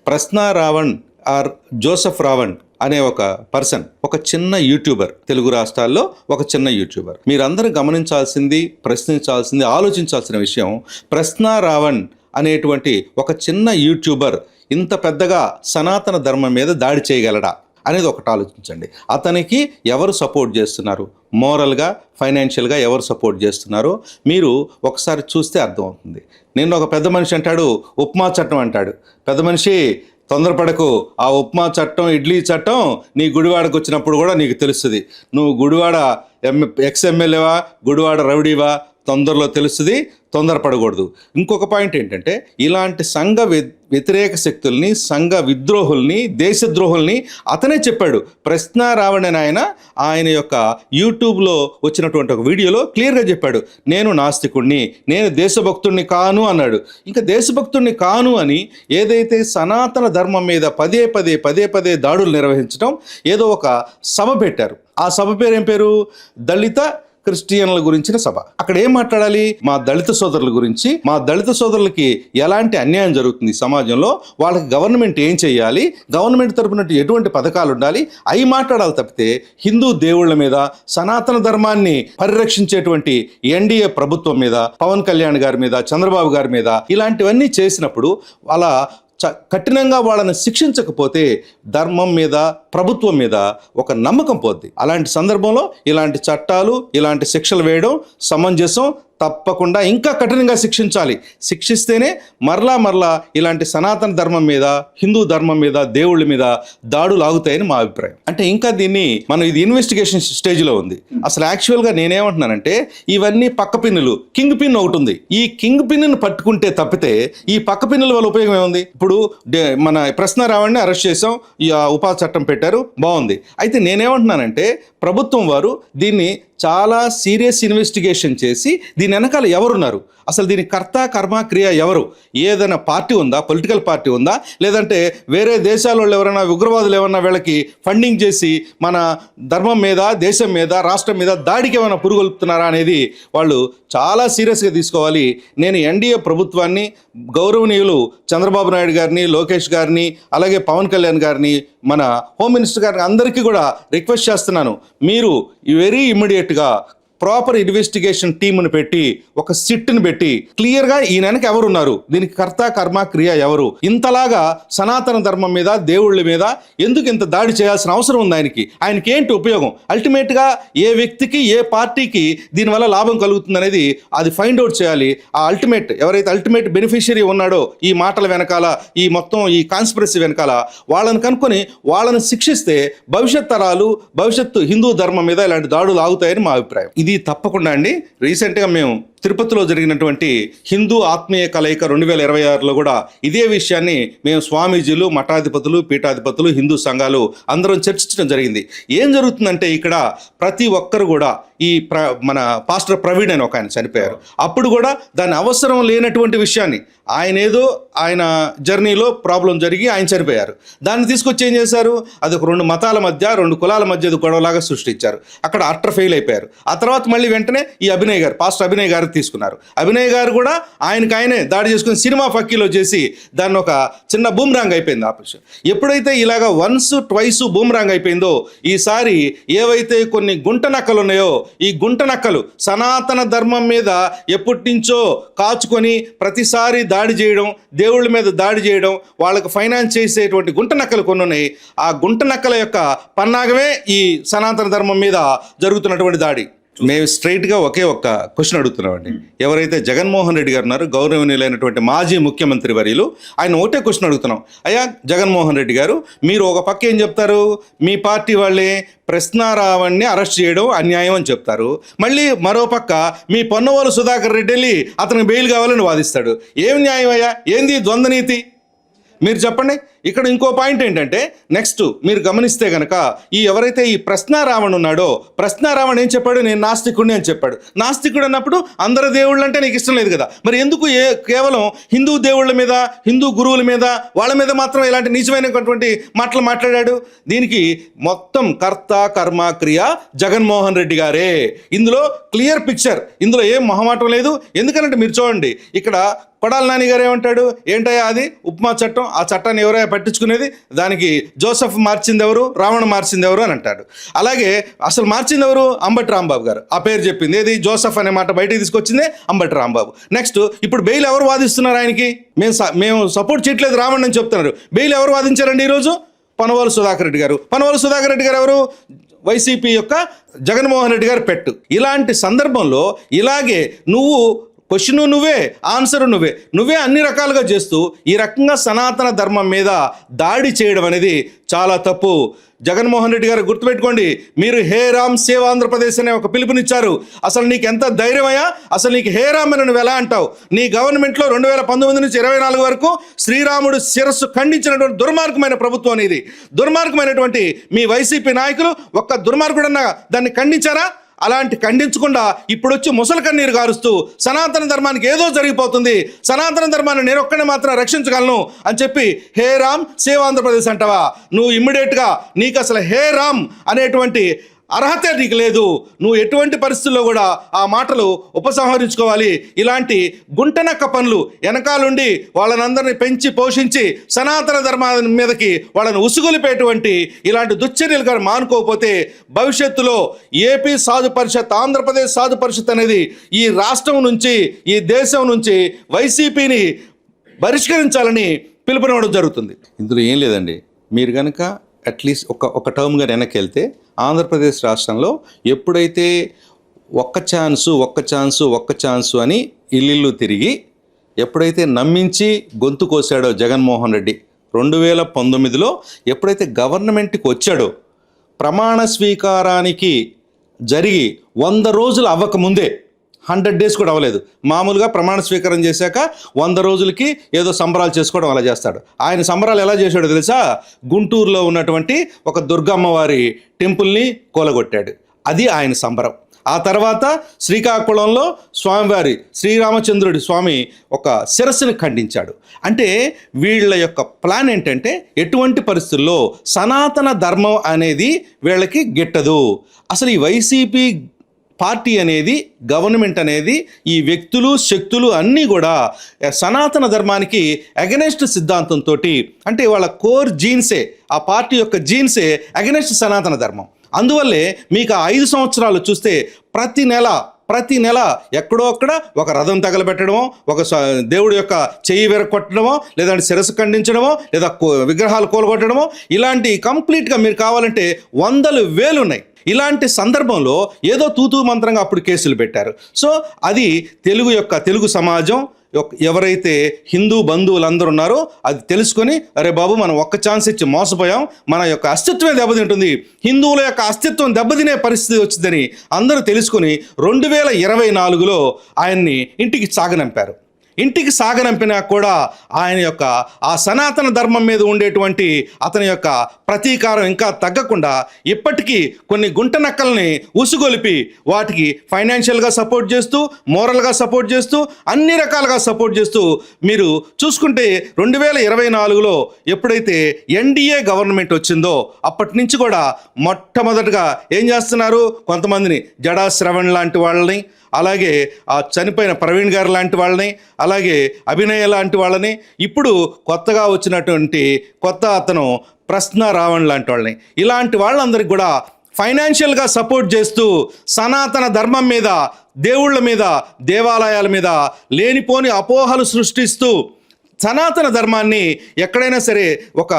ప్రశ్న Raavan are Joseph Raavan అనే ఒక పర్సన్, ఒక చిన్న యూట్యూబర్, తెలుగు రాష్ట్రాల్లో ఒక చిన్న యూట్యూబర్. మీరందరూ గమనించాల్సింది, ప్రశ్నించాల్సింది, ఆలోచించాల్సిన విషయం, ప్రశ్న రావణ్ అనేటువంటి ఒక చిన్న యూట్యూబర్ ఇంత పెద్దగా సనాతన ధర్మం మీద దాడి చేయగలడా అనేది ఒకటి ఆలోచించండి. అతనికి ఎవరు సపోర్ట్ చేస్తున్నారు, మోరల్గా, ఫైనాన్షియల్గా ఎవరు సపోర్ట్ చేస్తున్నారో మీరు ఒకసారి చూస్తే అర్థమవుతుంది. నేను ఒక పెద్ద మనిషి అంటాడు, ఉప్మా చట్టం అంటాడు. పెద్ద మనిషి తొందరపడకు, ఆ ఉప్మా చట్టం, ఇడ్లీ చట్టం నీ గుడివాడకు వచ్చినప్పుడు కూడా నీకు తెలుస్తుంది. నువ్వు గుడివాడ ఎక్స్ఎమ్మెల్యేవా, గుడివాడ రౌడీవా, తొందరలో తెలుస్తుంది, తొందరపడకూడదు. ఇంకొక పాయింట్ ఏంటంటే, ఇలాంటి సంఘ వ్యతిరేక శక్తుల్ని, సంఘ విద్రోహుల్ని, దేశద్రోహుల్ని అతనే చెప్పాడు. ప్రశ్న రావణ్ ఆయన యొక్క యూట్యూబ్లో వచ్చినటువంటి ఒక వీడియోలో క్లియర్గా చెప్పాడు, నేను నాస్తికుణ్ణి, నేను దేశభక్తుణ్ణి కాను అన్నాడు. ఇంకా దేశభక్తుణ్ణి కాను అని ఏదైతే సనాతన ధర్మం మీద పదే పదే దాడులు నిర్వహించడం, ఏదో ఒక సభ పెట్టారు. ఆ సభ పేరు ఏం పేరు? దళిత క్రిస్టియన్ల గురించిన సభ. అక్కడ ఏం మాట్లాడాలి? మా దళిత సోదరుల గురించి, మా దళిత సోదరులకి ఎలాంటి అన్యాయం జరుగుతుంది సమాజంలో, వాళ్ళకి గవర్నమెంట్ ఏం చేయాలి, గవర్నమెంట్ తరపున ఎటువంటి పథకాలు ఉండాలి, అవి మాట్లాడాలి తప్పితే హిందూ దేవుళ్ళ మీద, సనాతన ధర్మాన్ని పరిరక్షించేటువంటి ఎన్డీఏ ప్రభుత్వం మీద, పవన్ కళ్యాణ్ గారి మీద, చంద్రబాబు గారి మీద ఇలాంటివన్నీ చేసినప్పుడు వాళ్ళ కఠినంగా వాళ్ళని శిక్షించకపోతే ధర్మం మీద, ప్రభుత్వం మీద ఒక నమ్మకం పోద్ది. అలాంటి సందర్భంలో ఇలాంటి చట్టాలు, ఇలాంటి శిక్షలు వేయడం సమంజసం. తప్పకుండా ఇంకా కఠినంగా శిక్షించాలి. శిక్షిస్తేనే మరలా ఇలాంటి సనాతన ధర్మం మీద, హిందూ ధర్మం మీద, దేవుళ్ళ మీద దాడులు ఆగుతాయని మా అభిప్రాయం. అంటే ఇంకా దీన్ని మనం, ఇది ఇన్వెస్టిగేషన్ స్టేజ్లో ఉంది. అసలు యాక్చువల్గా నేనేమంటున్నానంటే, ఇవన్నీ పక్క పిన్నులు, కింగ్ పిన్ ఒకటి ఉంది. ఈ కింగ్ పిన్ను పట్టుకుంటే తప్పితే ఈ పక్క పిన్నుల వల్ల ఉపయోగం ఏముంది? ఇప్పుడు మన ప్రశ్న రావణ్ణి అరెస్ట్ చేసాం, ఈ ఉపాధి చట్టం పెట్టారు, బాగుంది. అయితే నేనేమంటున్నానంటే, ప్రభుత్వం వారు దీన్ని చాలా సీరియస్ ఇన్వెస్టిగేషన్ చేసి దీని వెనకాల ఎవరున్నారు, అసలు దీని కర్త కర్మ క్రియ ఎవరు, ఏదైనా పార్టీ ఉందా, పొలిటికల్ పార్టీ ఉందా, లేదంటే వేరే దేశాల వాళ్ళు ఎవరైనా, ఉగ్రవాదులు ఏమన్నా వీళ్ళకి ఫండింగ్ చేసి మన ధర్మం మీద, దేశం మీద, రాష్ట్రం మీద దాడికి ఏమైనా పురుగొల్పుతున్నారా అనేది వాళ్ళు చాలా సీరియస్గా తీసుకోవాలి. నేను ఎన్డీఏ ప్రభుత్వాన్ని, గౌరవనీయులు చంద్రబాబు నాయుడు గారిని, లోకేష్ గారిని, అలాగే పవన్ కళ్యాణ్ గారిని, మన హోమ్ మినిస్టర్ గారిని అందరికీ కూడా రిక్వెస్ట్ చేస్తున్నాను, మీరు వెరీ ఇమ్మీడియట్గా ప్రాపర్ ఇన్వెస్టిగేషన్ టీమును పెట్టి, ఒక సిట్ని పెట్టి క్లియర్గా ఈయనకి ఎవరున్నారు, దీనికి కర్త కర్మ క్రియ ఎవరు, ఇంతలాగా సనాతన ధర్మం మీద, దేవుళ్ళ మీద ఎందుకు ఇంత దాడి చేయాల్సిన అవసరం ఉంది ఆయనకి ఏంటి ఉపయోగం, అల్టిమేట్గా ఏ వ్యక్తికి, ఏ పార్టీకి దీనివల్ల లాభం కలుగుతుంది అనేది అది ఫైండ్ అవుట్ చేయాలి. ఆ ఎవరైతే అల్టిమేట్ బెనిఫిషియరీ ఉన్నాడో ఈ మాటల వెనకాల, ఈ మొత్తం ఈ కాన్స్పిరసీ వెనకాల, వాళ్ళని కనుక్కొని వాళ్ళని శిక్షిస్తే భవిష్యత్ తరాలు, భవిష్యత్తు హిందూ ధర్మం మీద ఇలాంటి దాడులు ఆగుతాయని మా అభిప్రాయం. ఇది తప్పకుండా అండి. రీసెంట్గా మేము తిరుపతిలో జరిగినటువంటి హిందూ ఆత్మీయ కలయిక 2026లో కూడా ఇదే విషయాన్ని మేము స్వామీజీలు, మఠాధిపతులు, పీఠాధిపతులు, హిందూ సంఘాలు అందరం చర్చించడం జరిగింది. ఏం జరుగుతుందంటే, ఇక్కడ ప్రతి ఒక్కరు కూడా మన పాస్టర్ ప్రవీణ్ అని ఒక ఆయన చనిపోయారు. అప్పుడు కూడా దాని అవసరం లేనటువంటి విషయాన్ని, ఆయన జర్నీలో ప్రాబ్లం జరిగి ఆయన చనిపోయారు. దాన్ని తీసుకొచ్చి ఏం చేశారు, అది ఒక 2 మతాల మధ్య, 2 కులాల మధ్య గొడవలాగా సృష్టించారు. అక్కడ అట్టర్ ఫెయిల్ అయిపోయారు. ఆ తర్వాత మళ్ళీ వెంటనే ఈ పాస్టర్ అభినయ్ గారు తీసుకున్నారు. అభినయ్ గారు కూడా ఆయనే దాడి చేసుకుని సినిమా ఫక్కీలో చేసి దాన్ని ఒక చిన్న బూమ్రాంగ్ అయిపోయింది ఆపరేషన్. ఎప్పుడైతే ఇలాగా వన్స్ ట్వైస్ బూమ్రాంగ్ అయిపోయిందో, ఈసారి ఏవైతే కొన్ని గుంట నక్కలు ఉన్నాయో, ఈ గుంట నక్కలు సనాతన ధర్మం మీద ఎప్పటి నుంచో కాచుకొని ప్రతిసారి దాడి చేయడం, దేవుళ్ళ మీద దాడి చేయడం, వాళ్ళకు ఫైనాన్స్ చేసేటువంటి గుంట నక్కలు కొన్ని ఉన్నాయి. ఆ గుంట నక్కల యొక్క పన్నాగమే ఈ సనాతన ధర్మం మీద జరుగుతున్నటువంటి దాడి. మేము స్ట్రైట్గా ఒకే ఒక్క క్వశ్చన్ అడుగుతున్నామండి. ఎవరైతే జగన్మోహన్ రెడ్డి గారు ఉన్నారో, గౌరవనీయులైనటువంటి మాజీ ముఖ్యమంత్రి వర్యులు, ఆయన ఒకటే క్వశ్చన్ అడుగుతున్నాం. అయ్యా జగన్మోహన్ రెడ్డి గారు, మీరు ఒక పక్క ఏం చెప్తారు, మీ పార్టీ వాళ్ళే ప్రశ్న రావణ్ణి అరెస్ట్ చేయడం అన్యాయం అని చెప్తారు. మళ్ళీ మరో పక్క మీ పొన్నవోలు సుధాకర్ రెడ్డి వెళ్ళి అతనికి బెయిల్ కావాలని వాదిస్తాడు. ఏం న్యాయం అయ్యా, ఏంది ద్వంద్వనీతి? మీరు చెప్పండి. ఇక్కడ ఇంకో పాయింట్ ఏంటంటే, నెక్స్ట్ మీరు గమనిస్తే కనుక, ఎవరైతే ఈ ప్రశ్న రావణ్ ఉన్నాడో, ప్రశ్న రావణ్ ఏం చెప్పాడు, నేను నాస్తికుడిని అని చెప్పాడు. నాస్తికుడు అన్నప్పుడు అందరి దేవుళ్ళు అంటే నీకు ఇష్టం లేదు కదా, మరి ఎందుకు కేవలం హిందూ దేవుళ్ళ మీద, హిందూ గురువుల మీద, వాళ్ళ మీద మాత్రం ఇలాంటి నిజమైనటువంటి మాటలు మాట్లాడాడు? దీనికి మొత్తం కర్త కర్మ క్రియ జగన్మోహన్ రెడ్డి గారే. ఇందులో క్లియర్ పిక్చర్, ఇందులో ఏం మొహమాటం లేదు. ఎందుకంటే మీరు చూడండి, ఇక్కడ కొడాలి నాని గారు ఏమంటాడు, ఏంటయ్యా అది ఉప్మా చట్టం, ఆ చట్టాన్ని ఎవరైనా పట్టించుకునేది, దానికి జోసెఫ్ మార్చింది ఎవరు, రావణ మార్చింది ఎవరు అని అంటాడు. అలాగే అసలు మార్చింది ఎవరు, అంబటి రాంబాబు గారు. ఆ పేరు చెప్పింది ఏది, జోసెఫ్ అనే మాట బయటికి తీసుకొచ్చిందే అంబటి రాంబాబు. నెక్స్ట్ ఇప్పుడు బెయిల్ ఎవరు వాదిస్తున్నారు ఆయనకి, మేము సపోర్ట్ చేయట్లేదు రావణ అని చెప్తున్నారు. బెయిల్ ఎవరు వాదించారండి ఈరోజు, పనవాలు సుధాకర్ రెడ్డి గారు. పనవాలు సుధాకర్ రెడ్డి గారు ఎవరు, వైసీపీ యొక్క జగన్మోహన్ రెడ్డి గారు పెట్టు. ఇలాంటి సందర్భంలో ఇలాగే నువ్వు క్వశ్చన్ నువ్వే, ఆన్సర్ నువ్వే అన్ని రకాలుగా చేస్తూ ఈ రకంగా సనాతన ధర్మం మీద దాడి చేయడం అనేది చాలా తప్పు. జగన్మోహన్ రెడ్డి గారు గుర్తుపెట్టుకోండి, మీరు హే రామ్ సేవ్ ఆంధ్రప్రదేశ్ అనే ఒక పిలుపునిచ్చారు. అసలు నీకు ఎంత ధైర్యమయ్యా, అసలు నీకు హే రామ్ అని నువ్వు ఎలా అంటావు? నీ గవర్నమెంట్లో 2019 నుంచి 24 వరకు శ్రీరాముడు శిరస్సు ఖండించినటువంటి దుర్మార్గమైన ప్రభుత్వం అనేది. దుర్మార్గమైనటువంటి మీ వైసీపీ నాయకులు ఒక్క దుర్మార్గుడన్నా దాన్ని ఖండించారా? అలాంటి ఖండించకుండా ఇప్పుడు వచ్చి ముసలి కన్నీరు గారుస్తూ సనాతన ధర్మానికి ఏదో జరిగిపోతుంది, సనాతన ధర్మాన్ని నేను ఒక్కడే మాత్రం రక్షించగలను అని చెప్పి హే రామ్ సేవ్ ఆంధ్రప్రదేశ్ అంటావా? నువ్వు ఇమ్మీడియట్గా నీకు అసలు హే రామ్ అనేటువంటి అర్హత నీకు లేదు. నువ్వు ఎటువంటి పరిస్థితుల్లో కూడా ఆ మాటలు ఉపసంహరించుకోవాలి. ఇలాంటి గుంటనక్క పనులు వెనకాలండి వాళ్ళనందరినీ పెంచి పోషించి సనాతన ధర్మం మీదకి వాళ్ళని ఉసుగొలిపేటువంటి ఇలాంటి దుశ్చర్యలు కానీ మానుకోకపోతే భవిష్యత్తులో ఏపీ సాధు పరిషత్, ఆంధ్రప్రదేశ్ సాధు పరిషత్ అనేది ఈ రాష్ట్రం నుంచి, ఈ దేశం నుంచి వైసీపీని బహిష్కరించాలని పిలుపునివ్వడం జరుగుతుంది. ఇందులో ఏం లేదండి, మీరు కనుక అట్లీస్ట్ ఒక టర్మ్గా వెనక్కి వెళ్తే ఆంధ్రప్రదేశ్ రాష్ట్రంలో ఎప్పుడైతే ఒక్క ఛాన్సు అని ఇల్లు తిరిగి ఎప్పుడైతే నమ్మించి గొంతు కోసాడో జగన్మోహన్ రెడ్డి 2019లో ఎప్పుడైతే గవర్నమెంట్కి వచ్చాడో, ప్రమాణ స్వీకారానికి జరిగి 100 రోజులు అవ్వకముందే, 100 డేస్ కూడా అవ్వలేదు, మామూలుగా ప్రమాణ స్వీకారం చేశాక 100 రోజులకి ఏదో సంబరాలు చేసుకోవడం అలా చేస్తాడు. ఆయన సంబరాలు ఎలా చేశాడో తెలుసా? గుంటూరులో ఉన్నటువంటి ఒక దుర్గమ్మవారి టెంపుల్ని కూలగొట్టాడు. అది ఆయన సంబరం. ఆ తర్వాత శ్రీకాకుళంలో స్వామివారి శ్రీరామచంద్రుడి స్వామి ఒక శిరస్సుని ఖండించాడు. అంటే వీళ్ళ యొక్క ప్లాన్ ఏంటంటే ఎటువంటి పరిస్థితుల్లో సనాతన ధర్మం అనేది వీళ్ళకి గిట్టదు. అసలు ఈ వైసీపీ పార్టీ అనేది, గవర్నమెంట్ అనేది, ఈ వ్యక్తులు శక్తులు అన్నీ కూడా సనాతన ధర్మానికి అగెనెస్ట్ సిద్ధాంతంతో, అంటే వాళ్ళ కోర్ జీన్సే, ఆ పార్టీ యొక్క జీన్సే అగెనెస్ట్ సనాతన ధర్మం. అందువల్లే మీకు 5 సంవత్సరాలు చూస్తే ప్రతి నెల ఎక్కడో అక్కడ ఒక రథం తగలబెట్టడమో, ఒక దేవుడి యొక్క చెయ్యి విరగొట్టడమో, లేదంటే శిరస్సు ఖండించడమో, లేదా విగ్రహాలు కూలగొట్టడమో, ఇలాంటి కంప్లీట్గా మీరు కావాలంటే 100,000 ఉన్నాయి. ఇలాంటి సందర్భంలో ఏదో తూతూ మంత్రంగా అప్పుడు కేసులు పెట్టారు. సో అది తెలుగు సమాజం ఎవరైతే హిందూ బంధువులందరూ ఉన్నారో అది తెలుసుకొని, అరే బాబు మనం ఒక్క ఛాన్స్ ఇచ్చి మోసపోయాం, మన యొక్క అస్తిత్వమే దెబ్బతింటుంది, హిందువుల యొక్క అస్తిత్వం దెబ్బతినే పరిస్థితి వచ్చిందని అందరూ తెలుసుకొని 2024లో ఆయన్ని ఇంటికి సాగనంపారు. ఇంటికి సాగనంపినా కూడా ఆయన యొక్క ఆ సనాతన ధర్మం మీద ఉండేటువంటి అతని యొక్క ప్రతీకారం ఇంకా తగ్గకుండా ఇప్పటికీ కొన్ని గుంటనక్కల్ని ఉసుగొలిపి వాటికి ఫైనాన్షియల్గా సపోర్ట్ చేస్తూ, మోరల్గా సపోర్ట్ చేస్తూ, అన్ని రకాలుగా సపోర్ట్ చేస్తూ మీరు చూసుకుంటే 2024లో ఎప్పుడైతే ఎన్డీఏ గవర్నమెంట్ వచ్చిందో అప్పటి నుంచి కూడా మొట్టమొదటిగా ఏం చేస్తున్నారు, కొంతమందిని జడా శ్రవణ్ లాంటి వాళ్ళని, అలాగే ఆ చనిపోయిన ప్రవీణ్ గారు లాంటి వాళ్ళని, అలాగే అభినయ లాంటి వాళ్ళని, ఇప్పుడు కొత్తగా వచ్చినటువంటి అతను ప్రశ్న రావణ్ లాంటి వాళ్ళని, ఇలాంటి వాళ్ళందరికీ కూడా ఫైనాన్షియల్గా సపోర్ట్ చేస్తూ సనాతన ధర్మం మీద, దేవుళ్ళ మీద, దేవాలయాల మీద లేనిపోని అపోహలు సృష్టిస్తూ సనాతన ధర్మాన్ని ఎక్కడైనా సరే ఒక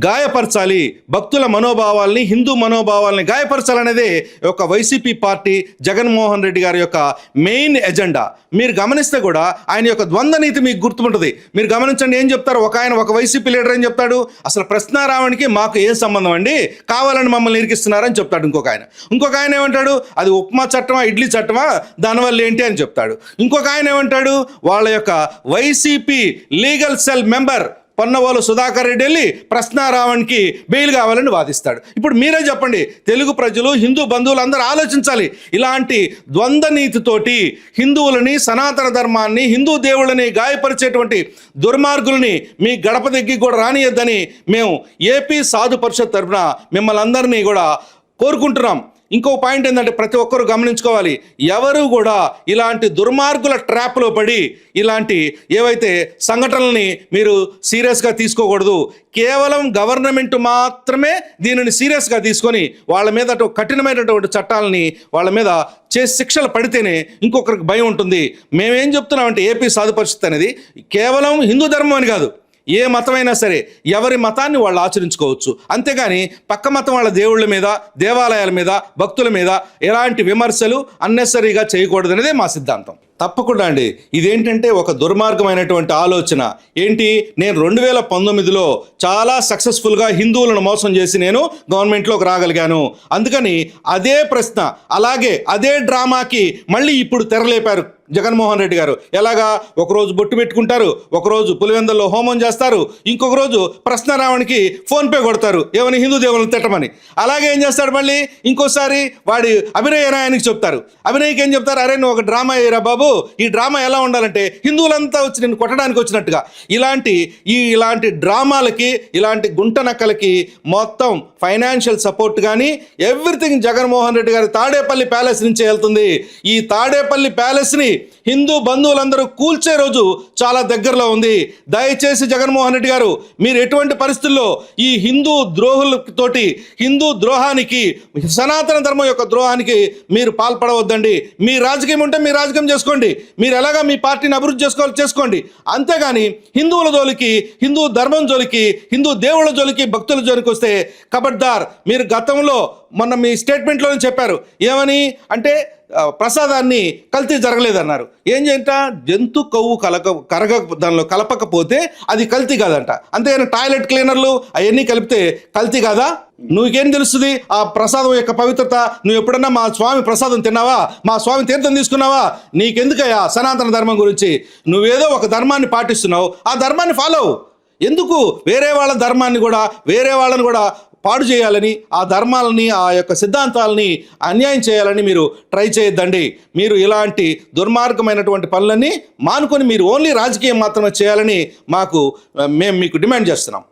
గాయపరచాలి, భక్తుల మనోభావాల్ని, హిందూ మనోభావాల్ని గాయపరచాలనేదే ఒక వైసీపీ పార్టీ, జగన్మోహన్ రెడ్డి గారి యొక్క మెయిన్ ఎజెండా. మీరు గమనిస్తే కూడా ఆయన యొక్క ద్వంద్వ నీతి మీకు గుర్తుంటుంది. మీరు గమనించండి, ఏం చెప్తారు, ఒక వైసీపీ లీడర్ ఏం చెప్తాడు, అసలు ప్రశ్నారావణికి మాకు ఏం సంబంధం అండి, కావాలని మమ్మల్ని ఇరికిస్తున్నారని చెప్తాడు. ఇంకొక ఆయన ఏమంటాడు, అది ఉప్మా చట్టమా ఇడ్లీ చట్టమా, దానివల్ల ఏంటి అని చెప్తాడు. ఇంకొక ఆయన ఏమంటాడు, వాళ్ళ యొక్క YCP legal cell member Ponnavolu Sudhakar Reddy వెళ్ళి ప్రశ్నారావణ్కి బెయిల్ కావాలని వాదిస్తాడు. ఇప్పుడు మీరే చెప్పండి, తెలుగు ప్రజలు, హిందూ బంధువులు అందరూ ఆలోచించాలి. ఇలాంటి ద్వంద్వ నీతితోటి హిందువులని, సనాతన ధర్మాన్ని, హిందూ దేవుళ్ళని గాయపరిచేటువంటి దుర్మార్గుల్ని మీ గడప దగ్గరికి కూడా రానియద్దని మేము ఏపీ సాధు పరిషత్ తరఫున మిమ్మల్ని అందరినీ కూడా కోరుకుంటున్నాం. ఇంకో పాయింట్ ఏంటంటే ప్రతి ఒక్కరు గమనించుకోవాలి, ఎవరు కూడా ఇలాంటి దుర్మార్గుల ట్రాప్లో పడి ఇలాంటి ఏవైతే సంఘటనల్ని మీరు సీరియస్గా తీసుకోకూడదు. కేవలం గవర్నమెంట్ మాత్రమే దీనిని సీరియస్గా తీసుకొని వాళ్ళ మీద కఠినమైనటువంటి చట్టాలని వాళ్ళ మీద చేసి శిక్షలు పడితేనే ఇంకొకరికి భయం ఉంటుంది. మేమేం చెప్తున్నామంటే ఏపీ సాధు పరిషత్ అనేది కేవలం హిందూ ధర్మం అని కాదు, ఏ మతమైనా సరే ఎవరి మతాన్ని వాళ్ళు ఆచరించుకోవచ్చు. అంతేగాని పక్క మతం వాళ్ళ దేవుళ్ళ మీద, దేవాలయాల మీద, భక్తుల మీద ఎలాంటి విమర్శలు అన్నెసరీగా చేయకూడదు అనేదే మా సిద్ధాంతం. తప్పకుండా అండి, ఇదేంటంటే ఒక దుర్మార్గమైనటువంటి ఆలోచన. ఏంటి, నేను 2019లో చాలా సక్సెస్ఫుల్గా హిందువులను మోసం చేసి నేను గవర్నమెంట్లోకి రాగలిగాను. అందుకని అదే ప్రశ్న, అలాగే అదే డ్రామాకి మళ్ళీ ఇప్పుడు తెరలేపారు జగన్మోహన్ రెడ్డి గారు. ఎలాగా, ఒకరోజు బొట్టు పెట్టుకుంటారు, ఒకరోజు పులివెందుల్లో హోమం చేస్తారు, ఇంకొక రోజు ప్రశ్నారావణికి ఫోన్పే కొడతారు ఏమని, హిందూ దేవులను తిట్టమని. అలాగే ఏం చేస్తాడు, మళ్ళీ ఇంకోసారి వాడి అభినయ నాయానికి చెప్తారు. అభినయ్కి ఏం చెప్తారు, అరే నువ్వు ఒక డ్రామా వేయరా బాబు, ఈ డ్రామా ఎలా ఉండాలంటే హిందువులంతా వచ్చి నేను కొట్టడానికి వచ్చినట్టుగా. ఇలాంటి డ్రామాలకి, ఇలాంటి గుంట నక్కలకి మొత్తం ఫైనాన్షియల్ సపోర్ట్ కానీ ఎవ్రీథింగ్ జగన్మోహన్ రెడ్డి గారి తాడేపల్లి ప్యాలెస్ నుంచే వెళ్తుంది. ఈ తాడేపల్లి ప్యాలెస్ని హిందూ బంధువులందరూ కూల్చే రోజు చాలా దగ్గరలో ఉంది. దయచేసి జగన్మోహన్ రెడ్డి గారు, మీరు ఎటువంటి పరిస్థితుల్లో ఈ హిందూ ద్రోహులతోటి, హిందూ ద్రోహానికి, సనాతన ధర్మం యొక్క ద్రోహానికి మీరు పాల్పడవద్దండి. మీ రాజకీయం ఉంటే మీ రాజకీయం చేసుకోండి, మీరు ఎలాగా మీ పార్టీని అభివృద్ధి చేసుకోండి. అంతేగాని హిందువుల జోలికి, హిందూ ధర్మం జోలికి, హిందూ దేవుళ్ళ జోలికి, భక్తుల జోలికి వస్తే ఖబర్దార్. మీరు గతంలో మొన్న మీ స్టేట్మెంట్లోనే చెప్పారు, ఏమని అంటే ప్రసాదాన్ని కల్తీ జరగలేదన్నారు. ఏం చేయంట, జంతు కొవ్వు దానిలో కలపకపోతే అది కల్తీ కాదంట. అంతేగాని టాయిలెట్ క్లీనర్లు అవన్నీ కలిపితే కల్తీ కాదా? నువ్వుకేం తెలుస్తుంది ఆ ప్రసాదం యొక్క పవిత్రత? నువ్వు ఎప్పుడన్నా మా స్వామి ప్రసాదం తిన్నావా, మా స్వామి తీర్థం తీసుకున్నావా? నీకెందుకయ్యా సనాతన ధర్మం గురించి? నువ్వేదో ఒక ధర్మాన్ని పాటిస్తున్నావు, ఆ ధర్మాన్ని ఫాలో. ఎందుకు వేరే వాళ్ళ ధర్మాన్ని కూడా, వేరే వాళ్ళని కూడా పాడు చేయాలని, ఆ ధర్మాలని, ఆ యొక్క సిద్ధాంతాలని అన్యాయం చేయాలని మీరు ట్రై చేయొద్దండి. మీరు ఇలాంటి దుర్మార్గమైనటువంటి పనులన్నీ మానుకొని మీరు ఓన్లీ రాజకీయం మాత్రమే చేయాలని మేము మీకు డిమాండ్ చేస్తున్నాం.